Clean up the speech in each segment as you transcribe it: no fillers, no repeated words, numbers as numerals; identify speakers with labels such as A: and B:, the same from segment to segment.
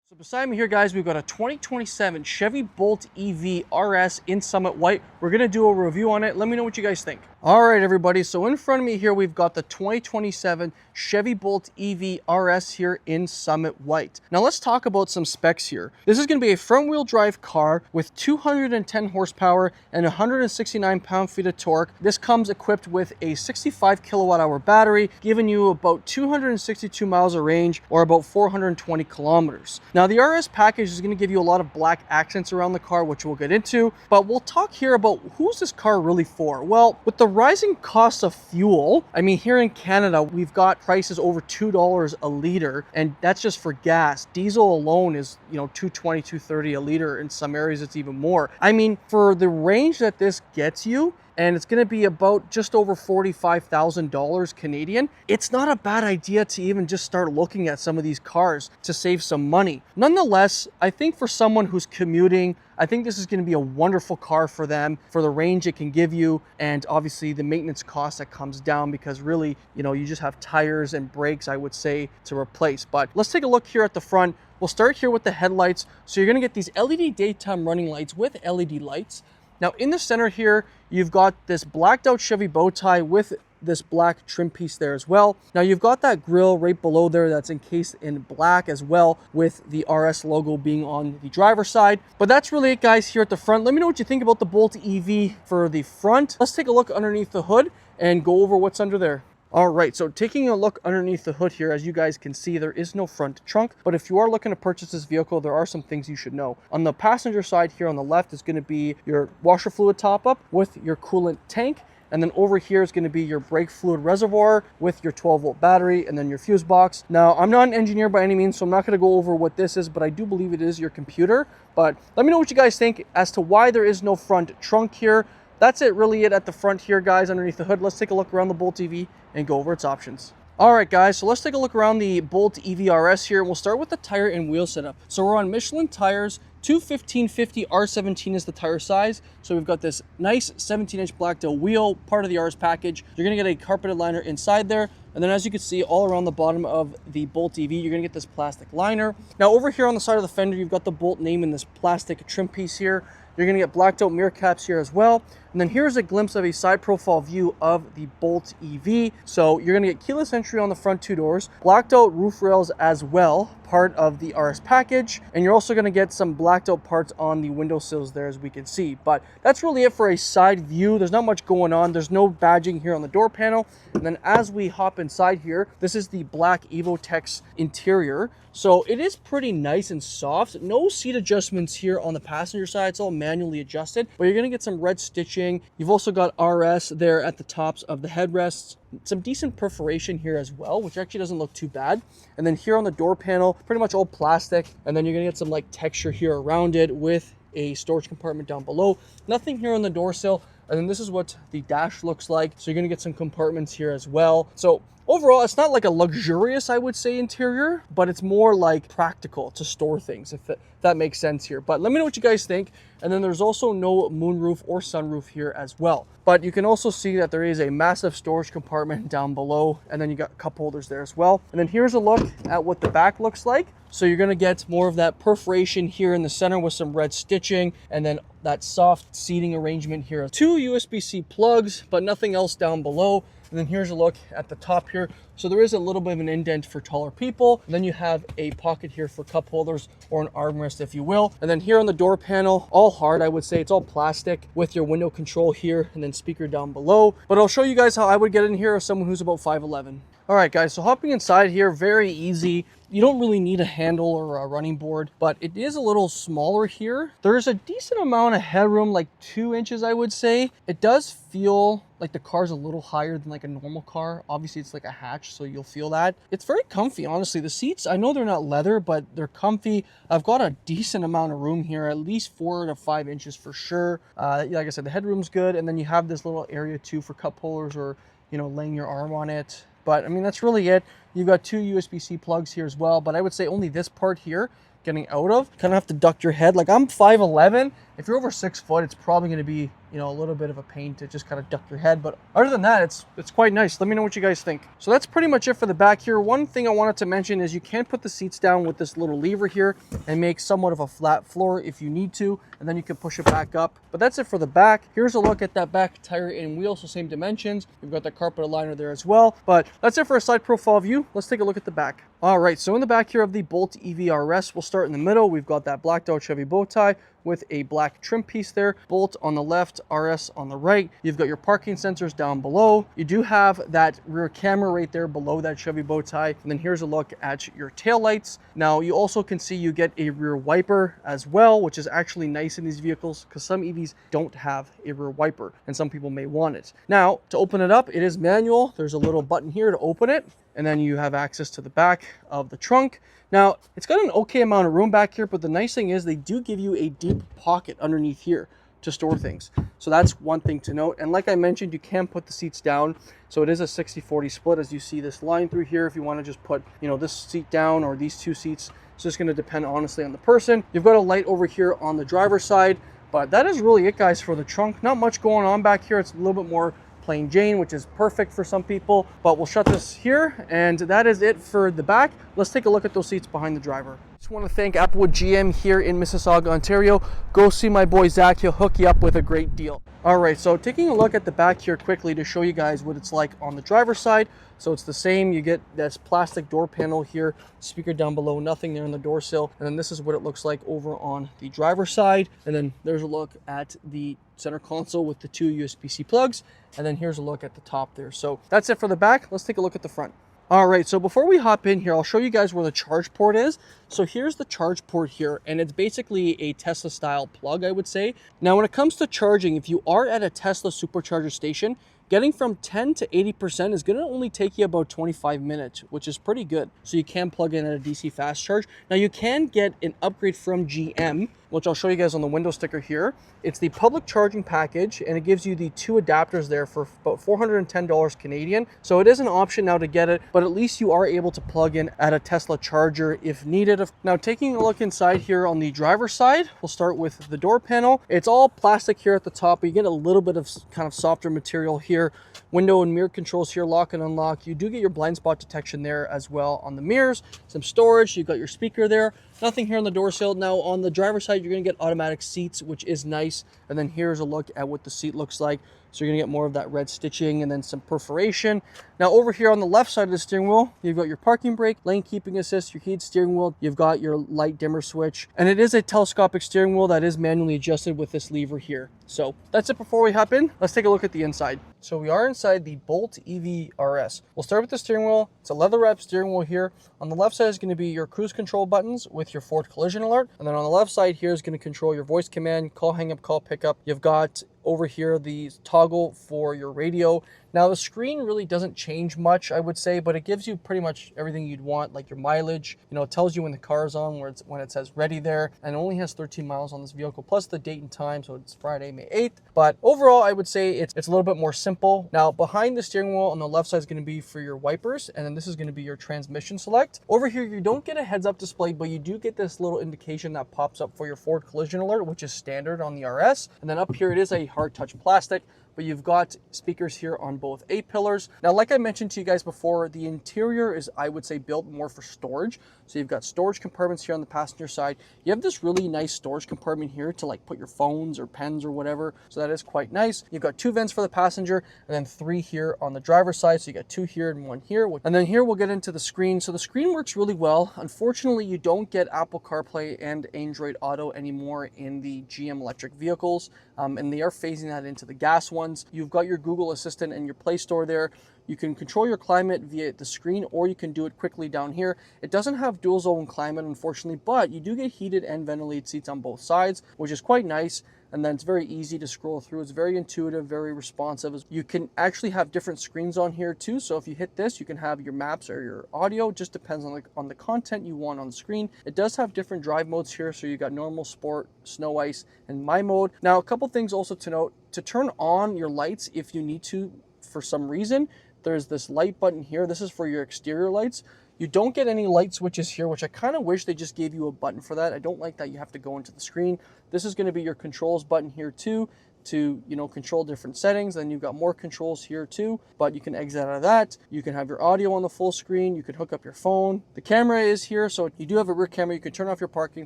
A: So beside me here, guys, we've got a 2027 Chevy Bolt EV RS in Summit White. We're going to do a review on it. Let me know what you guys think. All right, everybody. So in front of me here, we've got the 2027 Chevy Bolt EV RS here in Summit White. Now let's talk about some specs here. This is going to be a front-wheel drive car with 210 horsepower and 169 pound-feet of torque. This comes equipped with a 65 kilowatt-hour battery, giving you about 262 miles of range or about 420 kilometers. Now, the RS package is going to give you a lot of black accents around the car, which we'll get into, but we'll talk here about who's this car really for. Well, with the rising cost of fuel, I mean, here in Canada, we've got prices over $2 a liter, and that's just for gas. Diesel alone is, $2.20, $2.30 a liter. In some areas, it's even more. I mean, for the range that this gets you, and it's going to be about just over $45,000 Canadian. It's not a bad idea to even just start looking at some of these cars to save some money. Nonetheless, I think for someone who's commuting, I think this is going to be a wonderful car for them, for the range it can give you, and obviously the maintenance cost that comes down because really, you just have tires and brakes, I would say, to replace. But let's take a look here at the front. We'll start here with the headlights. So you're going to get these LED daytime running lights with LED lights. Now in the center here, you've got this blacked out Chevy bow tie with this black trim piece there as well. Now you've got that grille right below there that's encased in black as well, with the RS logo being on the driver's side. But that's really it, guys, here at the front. Let me know what you think about the Bolt EV for the front. Let's take a look underneath the hood and go over what's under there. All right, so taking a look underneath the hood here, as you guys can see, there is no front trunk, but if you are looking to purchase this vehicle, there are some things you should know. On the passenger side here on the left is going to be your washer fluid top up with your coolant tank. And then over here is going to be your brake fluid reservoir with your 12-volt battery and then your fuse box. Now, I'm not an engineer by any means, so I'm not going to go over what this is, but I do believe it is your computer. But let me know what you guys think as to why there is no front trunk here. That's really it at the front here, guys, underneath the hood. Let's take a look around the Bolt EV and go over its options. All right, guys, so let's take a look around the Bolt EV RS here. We'll start with the tire and wheel setup. So we're on Michelin tires. 215/50 R17 is the tire size. So we've got this nice 17-inch blacked out wheel, part of the RS package. You're going to get a carpeted liner inside there. And then as you can see, all around the bottom of the Bolt EV, you're going to get this plastic liner. Now over here on the side of the fender, you've got the Bolt name in this plastic trim piece here. You're going to get blacked out mirror caps here as well. And then here's a glimpse of a side profile view of the Bolt EV. So you're going to get keyless entry on the front two doors, blacked out roof rails as well, part of the RS package. And you're also going to get some blacked out parts on the windowsills there, as we can see. But that's really it for a side view. There's not much going on. There's no badging here on the door panel. And then as we hop inside here, this is the black Evotex interior. So it is pretty nice and soft. No seat adjustments here on the passenger side. It's all manually adjusted, but you're going to get some red stitching. You've also got RS there at the tops of the headrests. Some decent perforation here as well, which actually doesn't look too bad. And then here on the door panel, pretty much all plastic. And then you're going to get some like texture here around it with a storage compartment down below. Nothing here on the door sill. And then this is what the dash looks like. So you're going to get some compartments here as well. So overall, it's not like a luxurious, I would say, interior, but it's more like practical to store things, if that makes sense here. But let me know what you guys think. And then there's also no moonroof or sunroof here as well. But you can also see that there is a massive storage compartment down below, and then you got cup holders there as well. And then here's a look at what the back looks like. So you're going to get more of that perforation here in the center with some red stitching, and then that soft seating arrangement here. 2 USB-C plugs, but nothing else down below. And then here's a look at the top here. So there is a little bit of an indent for taller people. And then you have a pocket here for cup holders, or an armrest, if you will. And then here on the door panel, all hard, I would say. It's all plastic with your window control here and then speaker down below. But I'll show you guys how I would get in here as someone who's about 5'11". All right, guys, so hopping inside here, very easy. You don't really need a handle or a running board, but it is a little smaller here. There's a decent amount of headroom, like 2 inches, I would say. It does feel like the car's a little higher than like a normal car. Obviously, it's like a hatch, so you'll feel that. It's very comfy, honestly. The seats, I know they're not leather, but they're comfy. I've got a decent amount of room here, at least 4 to 5 inches for sure. Like I said, the headroom's good, and then you have this little area too for cup holders or, laying your arm on it. But I mean, that's really it. You've got 2 USB-C plugs here as well, but I would say only this part here getting out of. Kind of have to duck your head. Like, I'm 5'11". If you're over 6 foot, it's probably going to be you know, a little bit of a pain to just kind of duck your head. But other than that, it's quite nice. Let me know what you guys think. So that's pretty much it for the back here. One thing I wanted to mention is you can put the seats down with this little lever here and make somewhat of a flat floor if you need to, and then you can push it back up. But that's it for the back. Here's a look at that back tire and wheel, so same dimensions. You've got the carpet aligner there as well. But that's it for a side profile view. Let's take a look at the back. All right, so in the back here of the Bolt EV RS, we'll start in the middle. We've got that blacked out Chevy bow tie with a black trim piece there. Bolt on the left, RS on the right. You've got your parking sensors down below. You do have that rear camera right there below that Chevy bow tie. And then here's a look at your tail lights. Now you also can see you get a rear wiper as well, which is actually nice in these vehicles because some EVs don't have a rear wiper and some people may want it. Now to open it up, it is manual. There's a little button here to open it, and then you have access to the back of the trunk. Now, it's got an okay amount of room back here, but the nice thing is they do give you a deep pocket underneath here to store things. So that's one thing to note. And like I mentioned, you can put the seats down. So it is a 60-40 split, as you see this line through here. If you want to just put, you know, this seat down or these two seats, it's just going to depend honestly on the person. You've got a light over here on the driver's side, but that is really it, guys, for the trunk. Not much going on back here. It's a little bit more plain Jane, which is perfect for some people, but we'll shut this here, and that is it for the back. Let's take a look at those seats behind the driver. Just want to thank Applewood GM here in Mississauga, Ontario. Go see my boy Zach, he'll hook you up with a great deal. All right, so taking a look at the back here quickly to show you guys what it's like on the driver's side. So it's the same, you get this plastic door panel here, speaker down below, nothing there on the door sill. And then this is what it looks like over on the driver's side. And then there's a look at the center console with the two USB-C plugs. And then here's a look at the top there. So that's it for the back. Let's take a look at the front. All right, so before we hop in here, I'll show you guys where the charge port is. So here's the charge port here, and it's basically a Tesla style plug, I would say. Now, when it comes to charging, if you are at a Tesla supercharger station, getting from 10 to 80% is gonna only take you about 25 minutes, which is pretty good. So you can plug in at a DC fast charge. Now you can get an upgrade from GM, which I'll show you guys on the window sticker here. It's the public charging package, and it gives you the two adapters there for about $410 Canadian. So it is an option now to get it, but at least you are able to plug in at a Tesla charger if needed. Now taking a look inside here on the driver's side, we'll start with the door panel. It's all plastic here at the top, but you get a little bit of kind of softer material here. Window and mirror controls here, lock and unlock. You do get your blind spot detection there as well on the mirrors. Some storage, you've got your speaker there. Nothing here on the door sill. Now on the driver's side, you're gonna get automatic seats, which is nice. And then here's a look at what the seat looks like. So you're gonna get more of that red stitching and then some perforation. Now over here on the left side of the steering wheel, you've got your parking brake, lane keeping assist, your heated steering wheel, you've got your light dimmer switch, and it is a telescopic steering wheel that is manually adjusted with this lever here. So that's it before we hop in. Let's take a look at the inside. So we are inside the Bolt EV RS. We'll start with the steering wheel. It's a leather wrapped steering wheel here. On the left side is going to be your cruise control buttons with your forward collision alert. And then on the left side here is going to control your voice command, call hang up, call pickup. You've got over here the toggle for your radio. Now the screen really doesn't change much, I would say, but it gives you pretty much everything you'd want, like your mileage. You know, it tells you when the car is on, when it says ready there, and it only has 13 miles on this vehicle, plus the date and time, so it's Friday, May 8th. But overall, I would say it's a little bit more simple. Now behind the steering wheel on the left side is going to be for your wipers, and then this is going to be your transmission select. Over here, you don't get a heads-up display, but you do get this little indication that pops up for your forward collision alert, which is standard on the RS. And then up here, it is a hard touch plastic, but you've got speakers here on both A-pillars. Now, like I mentioned to you guys before, the interior is, I would say, built more for storage. So you've got storage compartments here on the passenger side. You have this really nice storage compartment here to like put your phones or pens or whatever. So that is quite nice. You've got two vents for the passenger and then three here on the driver's side. So you got two here and one here. And then here we'll get into the screen. So the screen works really well. Unfortunately, you don't get Apple CarPlay and Android Auto anymore in the GM electric vehicles. And they are phasing that into the gas ones. You've got your Google Assistant and your Play Store there. You can control your climate via the screen, or you can do it quickly down here. It doesn't have dual zone climate, unfortunately, but you do get heated and ventilated seats on both sides, which is quite nice. And then it's very easy to scroll through. It's very intuitive, very responsive. You can actually have different screens on here too. So if you hit this, you can have your maps or your audio. It just depends on the content you want on the screen. It does have different drive modes here. So you got normal, sport, snow, ice, and my mode. Now, a couple things also to note. To turn on your lights if you need to for some reason, there's this light button here. This is for your exterior lights. You don't get any light switches here, which I kind of wish they just gave you a button for that. I don't like that you have to go into the screen. This is going to be your controls button here too. to, you know, control different settings. And you've got more controls here too, but you can exit out of that. You can have your audio on the full screen. You can hook up your phone. The camera is here, so you do have a rear camera. You can turn off your parking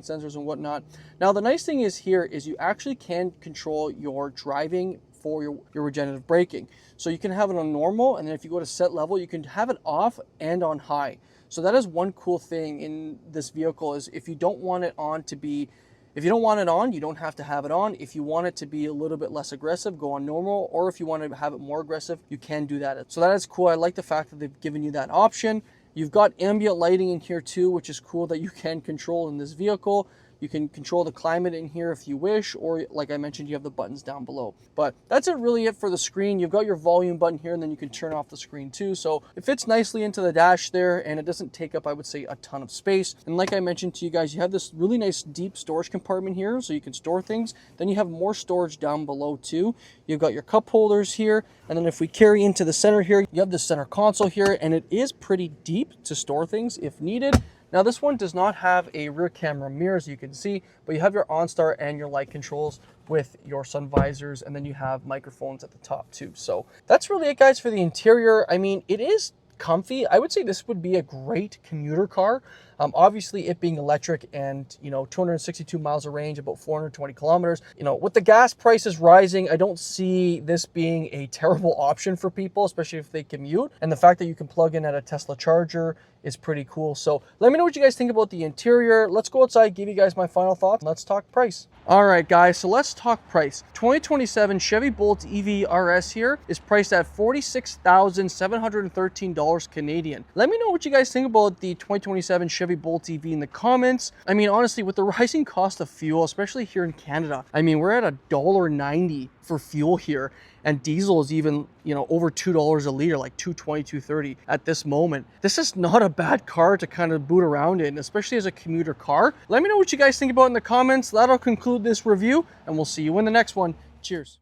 A: sensors and whatnot. Now, the nice thing is here is you actually can control your driving for your regenerative braking. So you can have it on normal, and then if you go to set level, you can have it off and on high. So that is one cool thing in this vehicle, is if you don't want it on to be, if you don't want it on, you don't have to have it on. If you want it to be a little bit less aggressive, go on normal, or if you want to have it more aggressive, you can do that. So that is cool. I like the fact that they've given you that option. You've got ambient lighting in here too, which is cool that you can control in this vehicle. You can control the climate in here if you wish, or like I mentioned, you have the buttons down below. But that's really it for the screen. You've got your volume button here, and then you can turn off the screen too. So it fits nicely into the dash there, and it doesn't take up, I would say, a ton of space. And like I mentioned to you guys, you have this really nice deep storage compartment here, so you can store things. Then you have more storage down below too. You've got your cup holders here, and then if we carry into the center here, you have the center console here, and it is pretty deep to store things if needed. Now this one does not have a rear camera mirror, as you can see, but you have your OnStar and your light controls with your sun visors, and then you have microphones at the top too. So that's really it, guys, for the interior. I mean, it is comfy. I would say this would be a great commuter car. Obviously, it being electric and, you know, 262 miles of range, about 420 kilometers. You know, with the gas prices rising, I don't see this being a terrible option for people, especially if they commute. And the fact that you can plug in at a Tesla charger is pretty cool. So let me know what you guys think about the interior. Let's go outside, give you guys my final thoughts. Let's talk price. All right, guys, so let's talk price. 2027 Chevy Bolt EV RS here is priced at $46,713 Canadian. Let me know what you guys think about the 2027 Chevy Bolt EV in the comments. I mean, honestly, with the rising cost of fuel, especially here in Canada, I mean, we're at $1.90 for fuel here, and diesel is even, you know, over $2 a liter, like $2.20, $2.30 at this moment. This is not a bad car to kind of boot around in, especially as a commuter car. Let me know what you guys think about in the comments. That'll conclude this review, and we'll see you in the next one. Cheers.